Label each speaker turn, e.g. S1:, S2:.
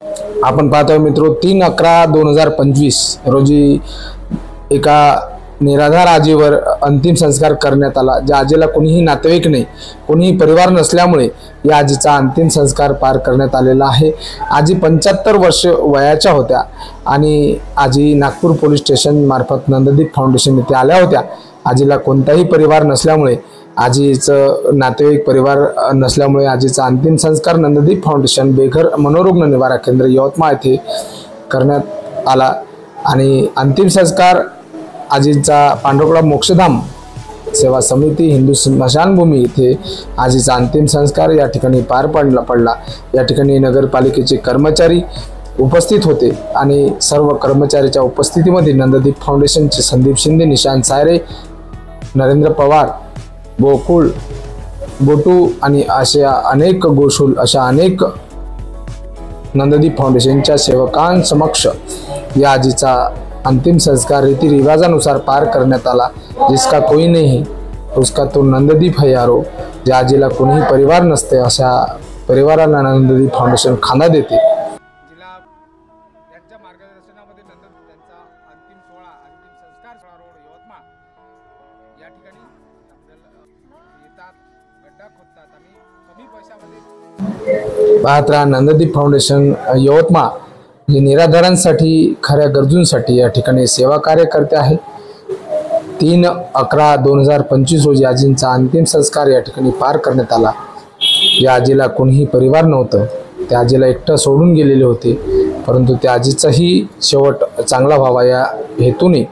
S1: आपण पाहतोय मित्रो 3/11/2025 रोजी एका निराधार आजीवर अंतिम संस्कार करण्यात आला। ज्या आजीला कोणीही नातेवाईक नाही, कोणीही परिवार नसल्यामुळे या आजीचा अंतिम संस्कार पार करण्यात आलेला आहे। आजी 75 वर्ष वयाच्या होत्या आणि आजी नागपूर पोलीस स्टेशन मार्फत नंददीप फाउंडेशन येथे आल्या होत्या। आजीला कोणताही परिवार नसल्यामुळे, आजीचं नातेवाईक परिवार नसल्यामुळे आजीचा अंतिम संस्कार नंददीप फाउंडेशन बेघर मनोरुग्ण निवारा केंद्र यवतमाळ येथे करण्यात आला आणि अंतिम संस्कार आजीचा पांढरकवडा मोक्षधाम सेवा समिती हिंदू स्मशानभूमी येथे आजीचा अंतिम संस्कार या ठिकाणी पार पडला। या ठिकाणी नगरपालिकेचे कर्मचारी उपस्थित होते आणि सर्व कर्मचाऱ्याच्या उपस्थितीमध्ये नंददीप फाउंडेशनचे संदीप शिंदे, निशांत सायरे, नरेंद्र पवार, गोकुळ गोटू आणि अशा अनेक गोशूल अशा अनेक नंददीप फाउंडेशनच्या सेवकांसमक्ष या आजीचा अंतिम संस्कार रीति रिवाजानुसार पार करण्यात आला। जिसका कोई नहीं उसका तो नंददीप है यारो। ज्या आजीला कोणीही परिवार नसते अशा परिवाराला नंददीप फाउंडेशन खांदा देते।
S2: यांच्या मार्गदर्शनामध्ये नंददीप त्यांचा अंतिम सोहळा, अंतिम संस्कार सोहळा रोड यवतमाळ या ठिकाणी येतात, गड्डा खोदतात आणि कमी पैशामध्ये
S1: पाहत राहा नंददीप फाउंडेशन यवतमाळ, जे निराधारांसाठी, खऱ्या गरजूंसाठी या ठिकाणी सेवा कार्य करते आहे। 3/11/2025 रोजी आजींचा अंतिम संस्कार या ठिकाणी पार करण्यात आला। या आजीला कोणीही परिवार नव्हतं, त्या आजीला एकटं सोडून गेलेले होते, परंतु त्या आजीचाही शेवट चांगला व्हावा या हेतूने